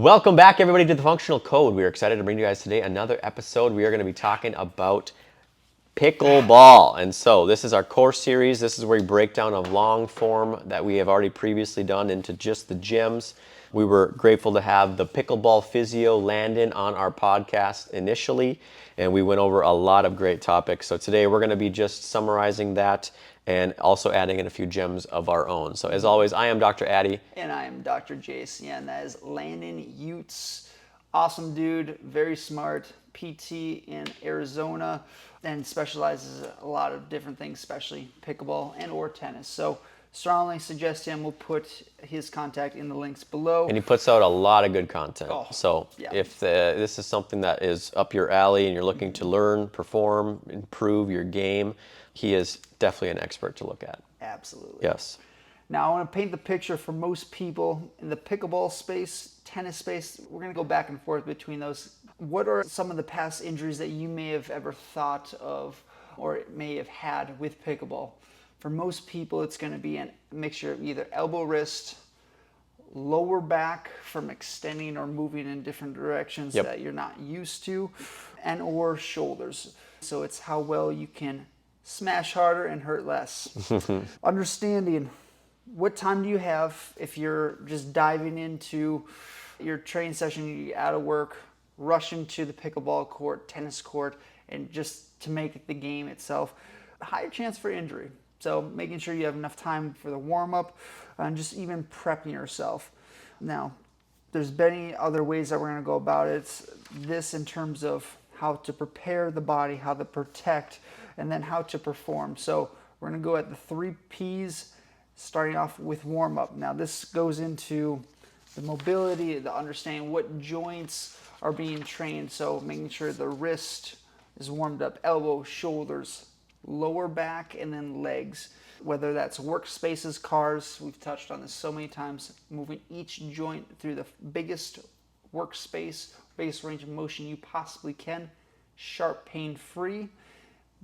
Welcome back, everybody, to the Functional Code. We are excited to bring you guys today another episode. We are going to be talking about pickleball. And so this is our core series. This is where we break down a long form that we have already previously done into just the gyms. We were grateful to have the pickleball physio Landon on our podcast initially, and we went over a lot of great topics. So today we're going to be just summarizing that and also adding in a few gems of our own. So as always, I am Dr. Addy. And I am Dr. Jace, and that is Landon Utes. Awesome dude, very smart, PT in Arizona, and specializes in a lot of different things, especially pickleball and or tennis. So strongly suggest him. We'll put his contact in the links below. And he puts out a lot of good content. So yeah. if this is something that is up your alley and you're looking to learn, perform, improve your game, he is definitely an expert to look at. Absolutely. Yes. Now, I want to paint the picture for most people in the pickleball space, tennis space. We're going to go back and forth between those. What are some of the past injuries that you may have ever thought of or may have had with pickleball? For most people, it's going to be a mixture of either elbow, wrist, lower back from extending or moving in different directions that you're not used to, and or shoulders. So it's how well you can smash harder and hurt less. Understanding what time do you have if you're just diving into your training session, you get out of work, rushing to the pickleball court, tennis court, and just to make the game itself, a higher chance for injury. So making sure you have enough time for the warm-up and just even prepping yourself. Now, there's many other ways that we're going to go about it. It's this in terms of how to prepare the body, how to protect, and then how to perform. So we're going to go at the 3 Ps, starting off with warm-up. Now this goes into the mobility, the understanding what joints are being trained. So making sure the wrist is warmed up, elbow, shoulders, lower back, and then legs. Whether that's workspaces, cars, we've touched on this so many times, moving each joint through the biggest workspace, biggest range of motion you possibly can, sharp, pain-free,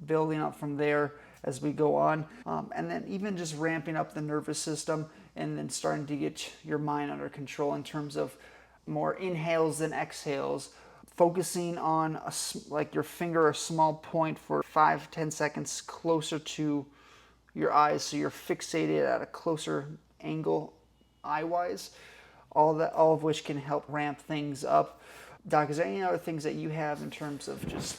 building up from there as we go on, and then even just ramping up the nervous system and then starting to get your mind under control in terms of more inhales than exhales, focusing on like your finger, a small point for 5-10 seconds closer to your eyes, so you're fixated at a closer angle eye-wise, all of which can help ramp things up. Doc, is there any other things that you have in terms of just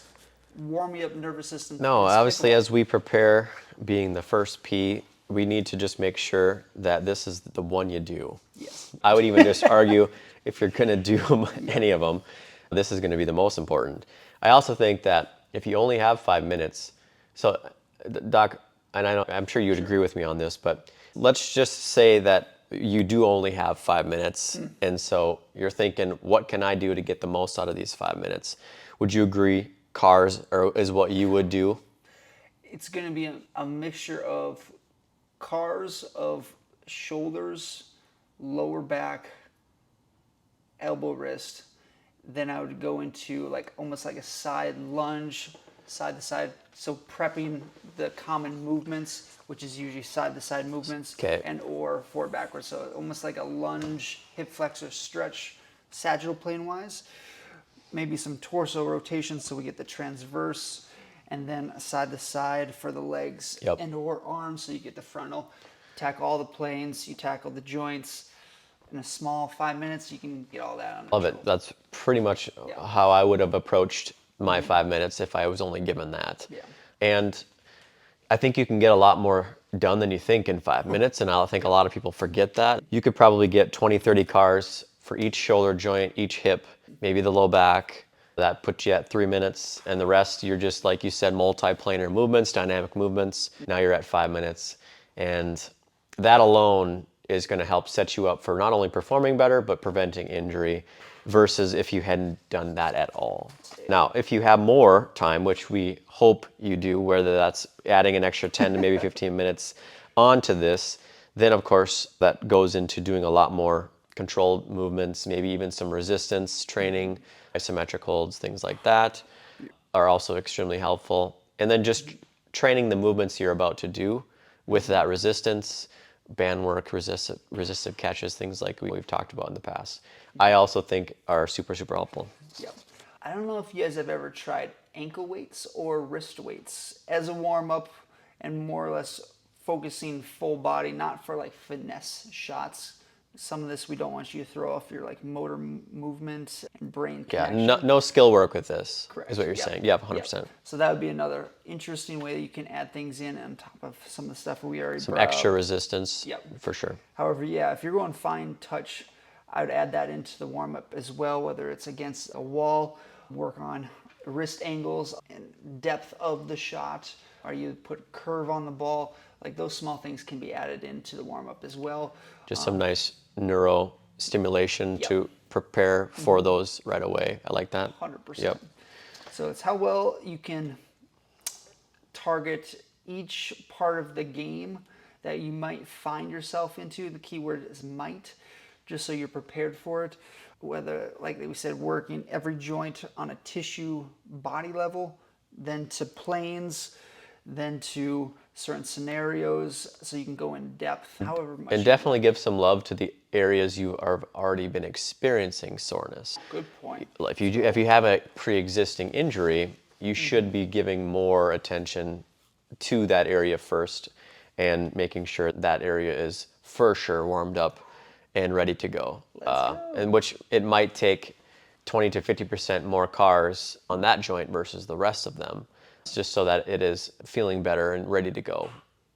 warming up nervous system? No, obviously as we prepare, being the first P, we need to just make sure that this is the one you do. Yes. I would even just argue if you're going to do any of them, this is going to be the most important. I also think that if you only have 5 minutes, so Doc, and I'm sure you'd agree with me on this, but let's just say that you do only have 5 minutes, and so you're thinking, what can I do to get the most out of these 5 minutes? Would you agree cars is what you would do? It's going to be a mixture of cars, of shoulders, lower back, elbow, wrist. Then I would go into like almost like a side lunge, side to side. So prepping the common movements, which is usually side to side movements, and or forward backwards. So almost like a lunge, hip flexor stretch, sagittal plane wise. Maybe some torso rotation so we get the transverse, and then side to side for the legs and or arms so you get the frontal. Tackle all the planes, you tackle the joints. In a small 5 minutes, you can get all that under Love control. it. That's pretty much how I would have approached my 5 minutes if I was only given that. Yeah. And I think you can get a lot more done than you think in 5 minutes, and I think a lot of people forget that. You could probably get 20, 30 cars for each shoulder joint, each hip, maybe the low back. That puts you at 3 minutes, and the rest you're just, like you said, multi-planar movements, dynamic movements. Now you're at 5 minutes, and that alone is going to help set you up for not only performing better, but preventing injury versus if you hadn't done that at all. Now, if you have more time, which we hope you do, whether that's adding an extra 10 to maybe 15 minutes onto this, then of course that goes into doing a lot more controlled movements, maybe even some resistance training, isometric holds, things like that are also extremely helpful. And then just training the movements you're about to do with that resistance, band work, resistive catches, things like we've talked about in the past, I also think are super, super helpful. Yep. I don't know if you guys have ever tried ankle weights or wrist weights as a warm up and more or less focusing full body, not for like finesse shots. Some of this we don't want you to throw off your like motor movement and brain Yeah, connection. no skill work with this, Correct. is what you're Yep. saying. Yeah, Yep. 100%. So that would be another interesting way that you can add things in on top of some of the stuff we already Some brought extra up. resistance, Yep. for sure. However, yeah, if you're going fine touch, I would add that into the warm up as well, whether it's against a wall, work on wrist angles and depth of the shot, or you put curve on the ball. Like those small things can be added into the warm up as well. Just some nice neuro stimulation Yep. to prepare for those right away. I like that. 100%. Yep. So it's how well you can target each part of the game that you might find yourself into. The key word is might, just so you're prepared for it. Whether, like we said, working every joint on a tissue body level, then to planes, then to certain scenarios, so you can go in depth however much. And definitely give some love to the areas you have already been experiencing soreness. Good point. If you have a pre-existing injury, you should be giving more attention to that area first and making sure that area is for sure warmed up and ready to go. And which it might take 20 to 50% more cars on that joint versus the rest of them, just so that it is feeling better and ready to go.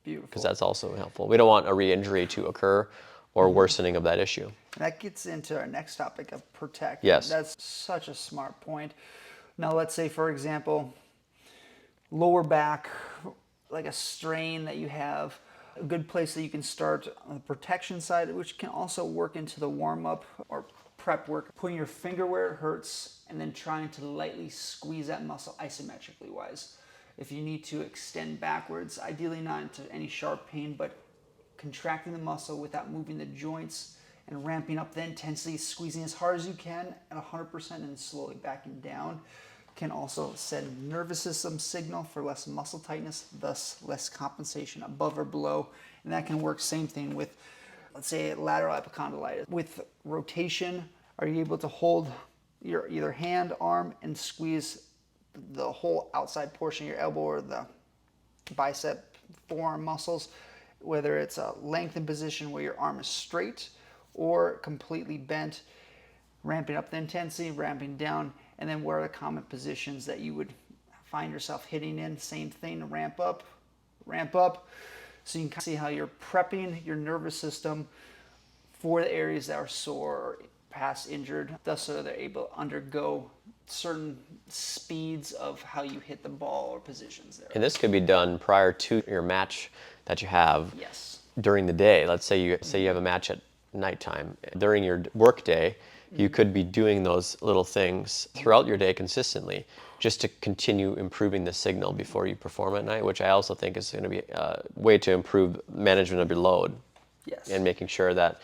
Beautiful. Because that's also helpful. We don't want a re-injury to occur or worsening of that issue. That gets into our next topic of protect. Yes. That's such a smart point. Now, let's say, for example, lower back, like a strain that you have, a good place that you can start on the protection side, which can also work into the warm-up or prep work, putting your finger where it hurts and then trying to lightly squeeze that muscle isometrically wise. If you need to extend backwards, ideally not into any sharp pain, but contracting the muscle without moving the joints and ramping up the intensity, squeezing as hard as you can at 100% and slowly backing down, can also send nervous system signal for less muscle tightness, thus less compensation above or below. And that can work same thing with, let's say, lateral epicondylitis. With rotation, are you able to hold your either hand, arm, and squeeze the whole outside portion of your elbow or the bicep, forearm muscles, whether it's a lengthened position where your arm is straight or completely bent, ramping up the intensity, ramping down, and then where are the common positions that you would find yourself hitting in? Same thing, ramp up, so you can see how you're prepping your nervous system for the areas that are sore or past injured, thus so they're able to undergo certain speeds of how you hit the ball or positions there. And this could be done prior to your match that you have. Yes. During the day. Let's say you have a match at nighttime. During your work day, you could be doing those little things throughout your day consistently just to continue improving the signal before you perform at night, which I also think is going to be a way to improve management of your load. Yes. And making sure that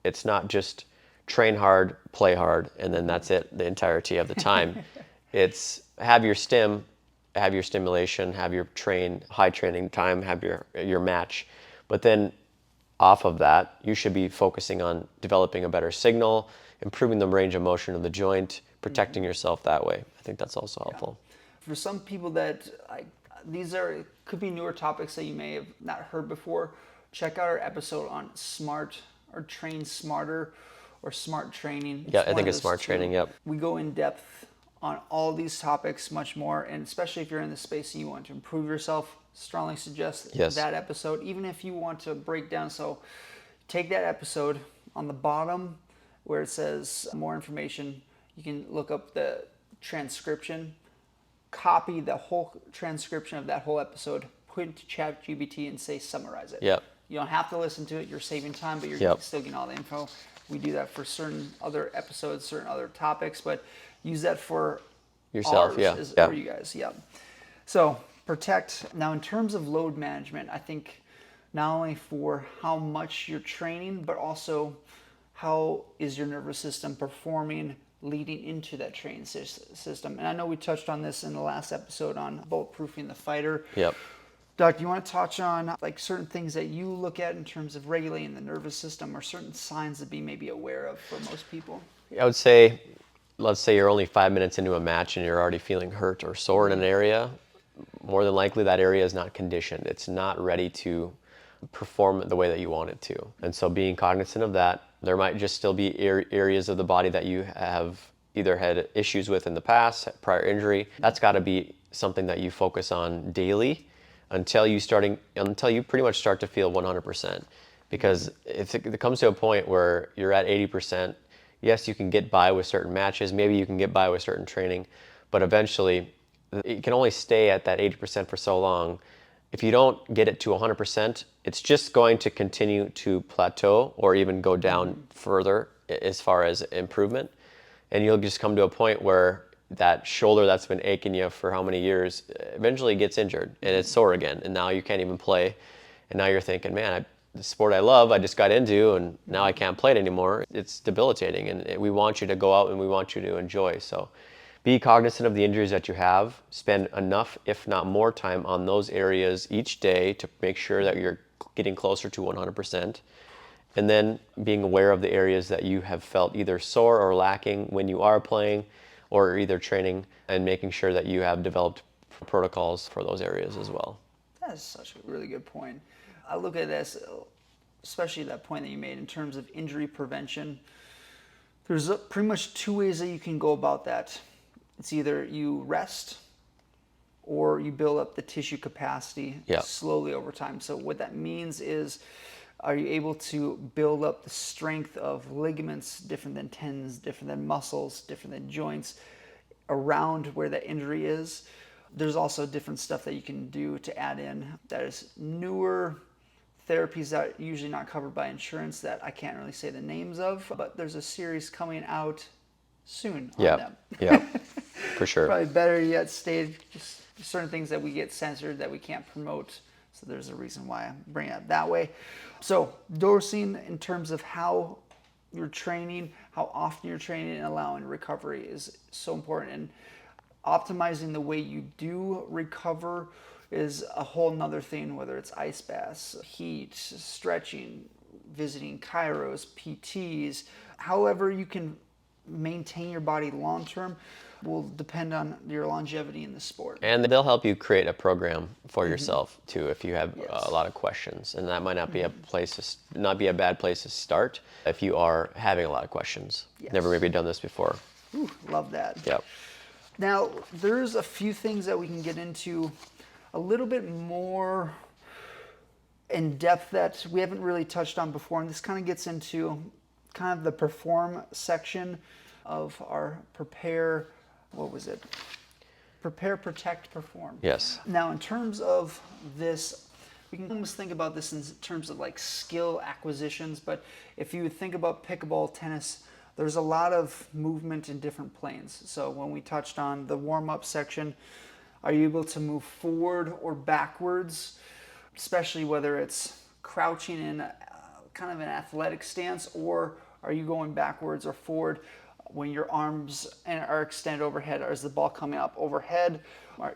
it's not just train hard, play hard, and then that's it the entirety of the time. It's have your stimulation, have your high training time, have your match. But then off of that, you should be focusing on developing a better signal, improving the range of motion of the joint, protecting yourself that way. I think that's also helpful. For some people that could be newer topics that you may have not heard before, check out our episode on smart or train smarter or smart training. Yeah, I think it's smart training, yep. We go in depth on all these topics much more, and especially if you're in the space and you want to improve yourself, strongly suggest that episode. Even if you want to break down, so take that episode on the bottom where it says more information, you can look up the transcription, copy the whole transcription of that whole episode, put it into ChatGPT and say summarize it. Yep. You don't have to listen to it, you're saving time, but you're still getting all the info. We do that for certain other episodes, certain other topics, but use that for yourself, for you guys, So protect. Now, in terms of load management, I think not only for how much you're training, but also how is your nervous system performing leading into that training system. And I know we touched on this in the last episode on bulletproofing the fighter. Yep. Doc, do you want to touch on like certain things that you look at in terms of regulating the nervous system, or certain signs to be maybe aware of for most people? I would say, let's say you're only 5 minutes into a match and you're already feeling hurt or sore in an area. More than likely that area is not conditioned. It's not ready to perform the way that you want it to. And so being cognizant of that, there might just still be areas of the body that you have either had issues with in the past, prior injury. That's got to be something that you focus on daily until you pretty much start to feel 100%. Because if it comes to a point where you're at 80%, yes, you can get by with certain matches, maybe you can get by with certain training, but eventually you can only stay at that 80% for so long. If you don't get it to 100%, it's just going to continue to plateau or even go down further as far as improvement. And you'll just come to a point where that shoulder that's been aching you for how many years eventually gets injured and it's sore again. And now you can't even play. And now you're thinking, man, the sport I love, I just got into, and now I can't play it anymore. It's debilitating. And we want you to go out and we want you to enjoy. So be cognizant of the injuries that you have. Spend enough, if not more time on those areas each day to make sure that you're getting closer to 100%. And then being aware of the areas that you have felt either sore or lacking when you are playing or either training, and making sure that you have developed protocols for those areas as well. That is such a really good point. I look at this, especially that point that you made in terms of injury prevention. There's pretty much two ways that you can go about that. It's either you rest or you build up the tissue capacity slowly over time. So what that means is, are you able to build up the strength of ligaments different than tendons, different than muscles, different than joints around where that injury is? There's also different stuff that you can do to add in that is newer therapies that are usually not covered by insurance that I can't really say the names of, but there's a series coming out soon on them. Yeah, for sure. Probably better yet stated, just certain things that we get censored that we can't promote. So there's a reason why I'm bringing it up that way. So dosing in terms of how you're training, how often you're training, and allowing recovery is so important. And optimizing the way you do recover is a whole nother thing, whether it's ice baths, heat, stretching, visiting chiros, PTs, however you can maintain your body long term will depend on your longevity in the sport. And they'll help you create a program for yourself too if you have a lot of questions. And that might not be not be a bad place to start if you are having a lot of questions. Never maybe done this before. Ooh, love that. Yep. Now, there's a few things that we can get into a little bit more in depth that we haven't really touched on before, and this kind of gets into kind of the perform section of our prepare, protect, perform. Yes. Now, in terms of this, we can almost think about this in terms of like skill acquisitions, but if you think about pickleball, tennis, there's a lot of movement in different planes. So when we touched on the warm-up section, are you able to move forward or backwards, especially whether it's crouching in kind of an athletic stance, or are you going backwards or forward when your arms are extended overhead? Or is the ball coming up overhead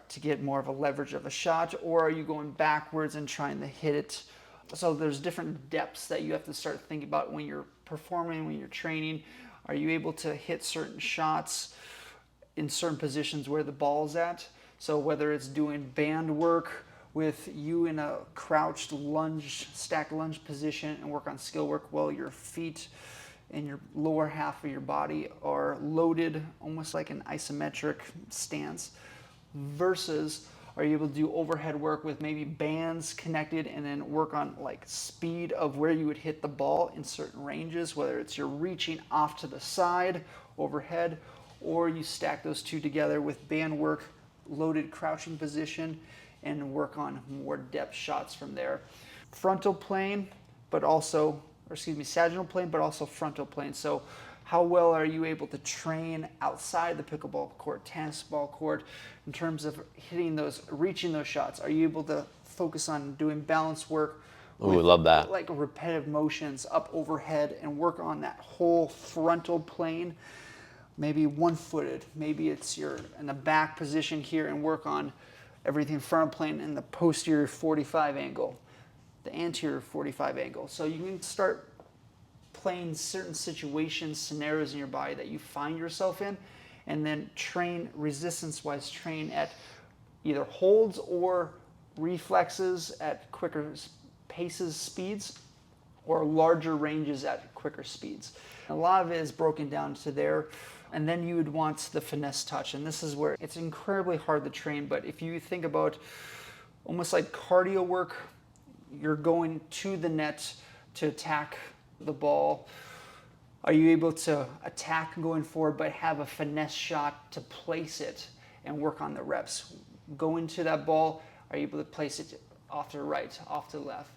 to get more of a leverage of a shot, or are you going backwards and trying to hit it? So there's different depths that you have to start thinking about when you're performing, when you're training. Are you able to hit certain shots in certain positions where the ball's at? So whether it's doing band work with you in a crouched lunge, stacked lunge position and work on skill work while your feet and your lower half of your body are loaded almost like an isometric stance, versus are you able to do overhead work with maybe bands connected and then work on like speed of where you would hit the ball in certain ranges, whether it's you're reaching off to the side overhead, or you stack those two together with band work, loaded crouching position, and work on more depth shots from there. Frontal plane, but also, sagittal plane, but also frontal plane. So how well are you able to train outside the pickleball court, tennis ball court, in terms of hitting those, reaching those shots? Are you able to focus on doing balance work? Ooh, love that. Like repetitive motions up overhead and work on that whole frontal plane. Maybe one-footed, maybe it's you're in the back position here and work on everything front plane and the posterior 45 angle, the anterior 45 angle. So you can start playing certain situations, scenarios in your body that you find yourself in, and then train resistance-wise, train at either holds or reflexes at quicker paces, speeds, or larger ranges at quicker speeds. A lot of it is broken down to there. And then you would want the finesse touch. And this is where it's incredibly hard to train. But if you think about almost like cardio work, you're going to the net to attack the ball. Are you able to attack going forward but have a finesse shot to place it and work on the reps? Go into that ball, are you able to place it off to the right, off to the left?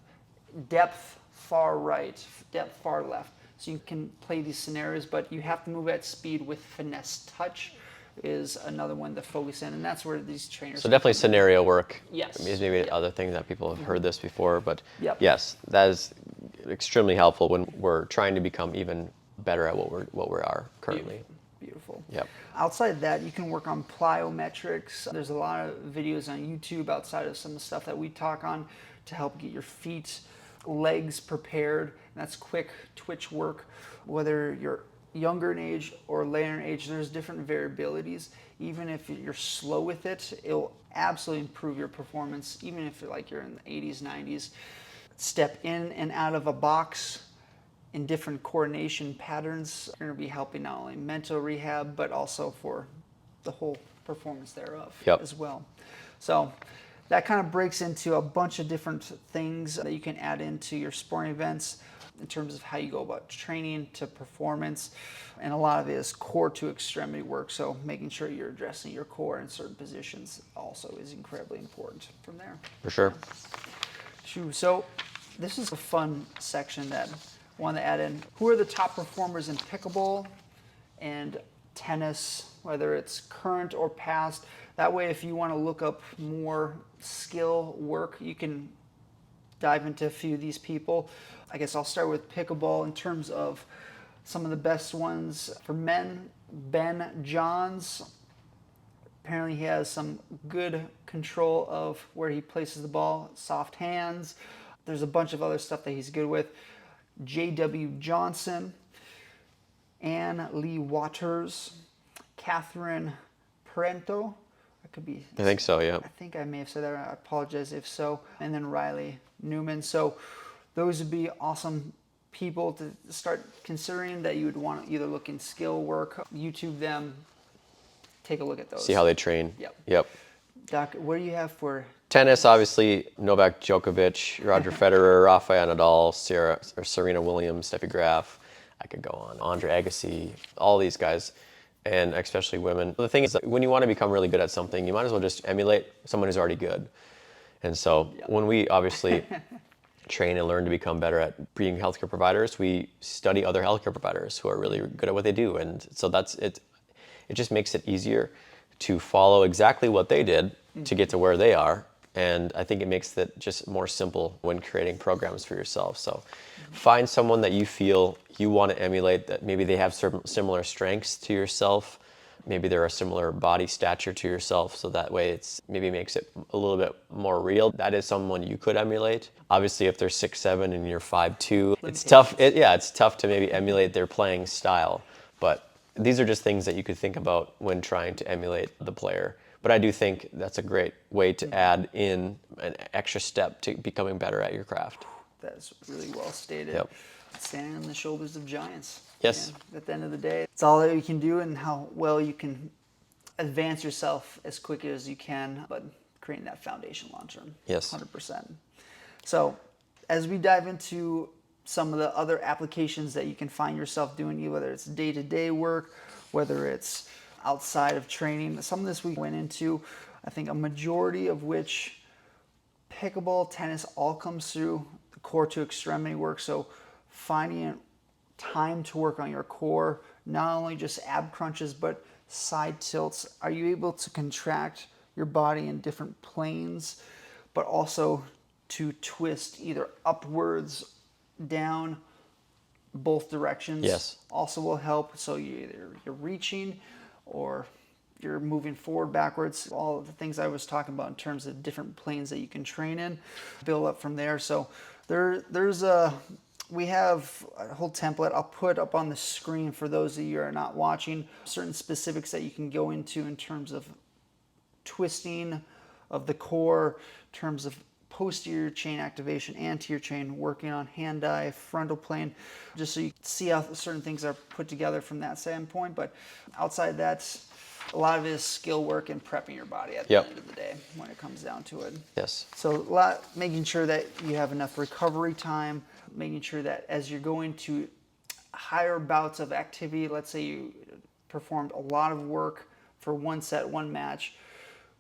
Depth, far right, depth, far left. So you can play these scenarios, but you have to move at speed with finesse touch is another one to focus in, and that's where these trainers. So definitely scenario work. Yes. Is maybe other things that people have heard this before, but Yep. yes, that is extremely helpful when we're trying to become even better at what we are currently. Beautiful. Yep. Outside of that, you can work on plyometrics. There's a lot of videos on YouTube outside of some of the stuff that we talk on to help get your feet, legs prepared. That's quick twitch work. Whether you're younger in age or later in age, there's different variabilities. Even if you're slow with it, it'll absolutely improve your performance. Even if you're in the 80s, 90s, step in and out of a box in different coordination patterns are going to be helping not only mental rehab, but also for the whole performance thereof as well. So that kind of breaks into a bunch of different things that you can add into your sporting events in terms of how you go about training to performance. And a lot of it is core to extremity work. So making sure you're addressing your core in certain positions also is incredibly important from there. For sure. So this is a fun section that I want to add in. Who are the top performers in pickleball and tennis, whether it's current or past? That way, if you want to look up more skill work, you can dive into a few of these people. I guess I'll start with pickleball in terms of some of the best ones. For men, Ben Johns. Apparently he has some good control of where he places the ball, soft hands. There's a bunch of other stuff that he's good with. J.W. Johnson, Ann Lee Waters, Catherine Parento. That could be. I think so, yeah. I think I may have said that. I apologize if so. And then Riley Newman. So those would be awesome people to start considering that you would want to either look in skill work, YouTube them, take a look at those. See how they train. Yep. Doc, what do you have for tennis? Obviously, Novak Djokovic, Roger Federer, Rafael Nadal, Serena Williams, Steffi Graf. I could go on. Andre Agassi, all these guys, and especially women. The thing is that when you want to become really good at something, you might as well just emulate someone who's already good. And so when we obviously train and learn to become better at being healthcare providers, we study other healthcare providers who are really good at what they do. And so that's it. It just makes it easier to follow exactly what they did to get to where they are. And I think it makes it just more simple when creating programs for yourself. So find someone that you feel you want to emulate, that maybe they have certain similar strengths to yourself. Maybe they're a similar body stature to yourself, so that way it's maybe makes it a little bit more real. That is someone you could emulate. Obviously, if they're 6'7" and you're 5'2", it's tough. It's tough to maybe emulate their playing style. But these are just things that you could think about when trying to emulate the player. But I do think that's a great way to add in an extra step to becoming better at your craft. That's really well stated. Yep. Standing on the shoulders of giants. Yes. And at the end of the day, it's all that you can do and how well you can advance yourself as quick as you can, but creating that foundation long term. Yes. 100%. So as we dive into some of the other applications that you can find yourself doing, whether it's day-to-day work, whether it's outside of training, some of this we went into, I think a majority of which pickleball, tennis all comes through the core to extremity work. So finding time to work on your core, not only just ab crunches, but side tilts. Are you able to contract your body in different planes, but also to twist either upwards, down, both directions? Yes. Also will help. So you're reaching or you're moving forward, backwards, all of the things I was talking about in terms of different planes that you can train in, build up from there. So we have a whole template I'll put up on the screen for those of you who are not watching, certain specifics that you can go into in terms of twisting of the core, in terms of posterior chain activation, anterior chain, working on hand eye, frontal plane, just so you can see how certain things are put together from that standpoint. But outside that, a lot of it is skill work and prepping your body at the end of the day when it comes down to it. Yes. So making sure that you have enough recovery time, making sure that as you're going to higher bouts of activity, let's say you performed a lot of work for one set, one match,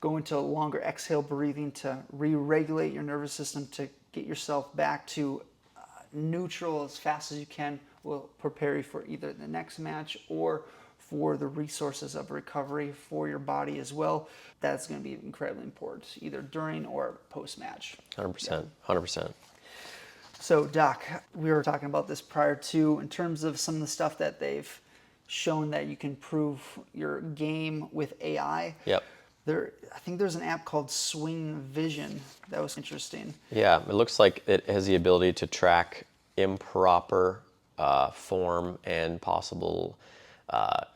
go into longer exhale breathing to re-regulate your nervous system to get yourself back to neutral as fast as you can will prepare you for either the next match or for the resources of recovery for your body as well. That's going to be incredibly important, either during or post-match. 100%, 100%. So, Doc, we were talking about this prior to, in terms of some of the stuff that they've shown that you can improve your game with AI. Yep. I think there's an app called Swing Vision that was interesting. Yeah, it looks like it has the ability to track improper form and possible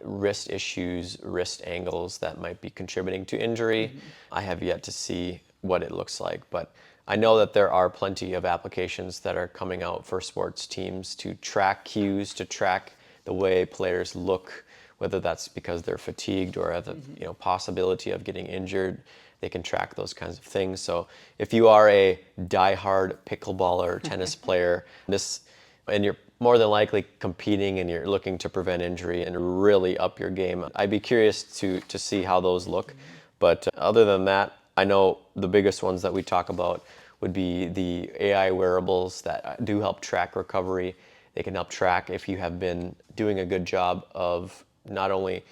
wrist issues, wrist angles that might be contributing to injury. I have yet to see what it looks like, but I know that there are plenty of applications that are coming out for sports teams to track cues, to track the way players look, whether that's because they're fatigued or have the possibility of getting injured. They can track those kinds of things. So if you are a diehard pickleballer or tennis player, and you're more than likely competing and you're looking to prevent injury and really up your game, I'd be curious to see how those look. But other than that, I know the biggest ones that we talk about would be the AI wearables that do help track recovery. They can help track if you have been doing a good job of not only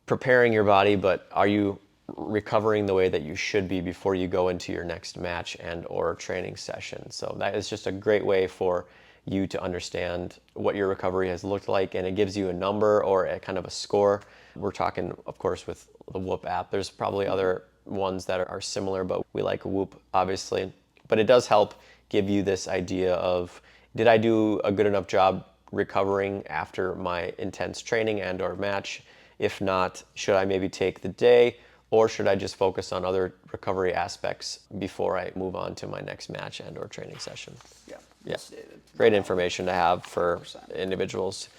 preparing your body, but are you recovering the way that you should be before you go into your next match and or training session. So that is just a great way for you to understand what your recovery has looked like, and it gives you a number or a kind of a score. We're talking, of course, with the Whoop app. There's probably other ones that are similar, but we like Whoop, obviously. But it does help give you this idea of, did I do a good enough job recovering after my intense training and or match? If not, should I maybe take the day, or should I just focus on other recovery aspects before I move on to my next match and or training session? Yeah. Stated. Great information to have for 100%. individuals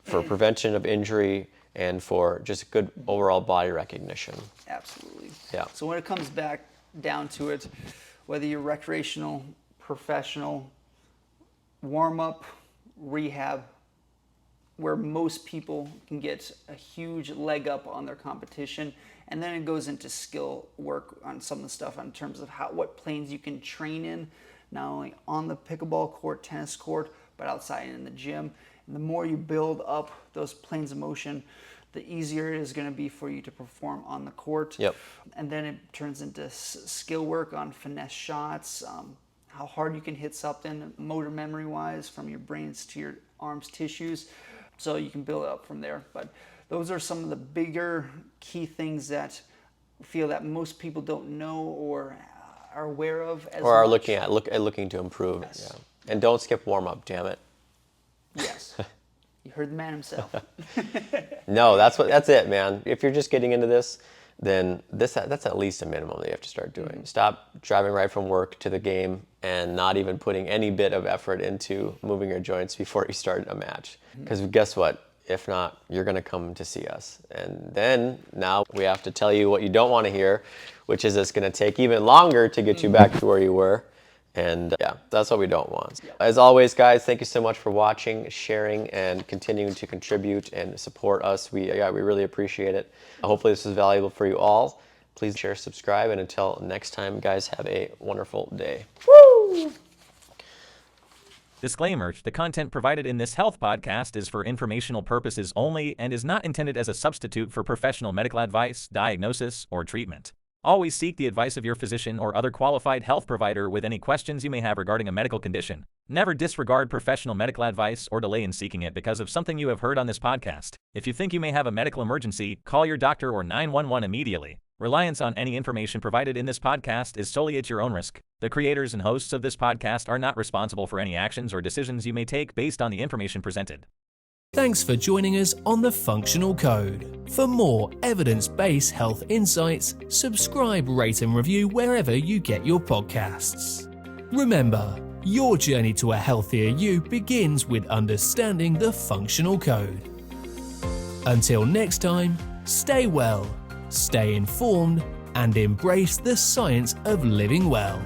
for prevention of injury and for just good overall body recognition. Absolutely. Yeah. So when it comes back down to it, whether you're recreational, professional, warm-up, rehab, where most people can get a huge leg up on their competition, and then it goes into skill work on some of the stuff in terms of what planes you can train in, not only on the pickleball court, tennis court, but outside in the gym. And the more you build up those planes of motion, the easier it is going to be for you to perform on the court. Yep. And then it turns into skill work on finesse shots, how hard you can hit something motor memory wise from your brains to your arms tissues, so you can build it up from there. But those are some of the bigger key things that I feel that most people don't know or are aware of as Or are much. looking to improve. Yes. Yeah. And don't skip warm up, damn it. Yes. You heard the man himself. No, that's it, man. If you're just getting into this, then that's at least a minimum that you have to start doing. Stop driving right from work to the game and not even putting any bit of effort into moving your joints before you start a match. Because guess what? If not, you're going to come to see us. And then now we have to tell you what you don't want to hear, which is it's going to take even longer to get you back to where you were. And yeah, that's what we don't want. As always, guys, thank you so much for watching, sharing, and continuing to contribute and support us. We really appreciate it. Hopefully this was valuable for you all. Please share, subscribe, and until next time, guys, have a wonderful day. Woo! Disclaimer: the content provided in this health podcast is for informational purposes only and is not intended as a substitute for professional medical advice, diagnosis, or treatment. Always seek the advice of your physician or other qualified health provider with any questions you may have regarding a medical condition. Never disregard professional medical advice or delay in seeking it because of something you have heard on this podcast. If you think you may have a medical emergency, call your doctor or 911 immediately. Reliance on any information provided in this podcast is solely at your own risk. The creators and hosts of this podcast are not responsible for any actions or decisions you may take based on the information presented. Thanks for joining us on The Functional Code. For more evidence-based health insights, subscribe, rate and review wherever you get your podcasts. Remember, your journey to a healthier you begins with understanding the Functional Code. Until next time, stay well, stay informed, and embrace the science of living well.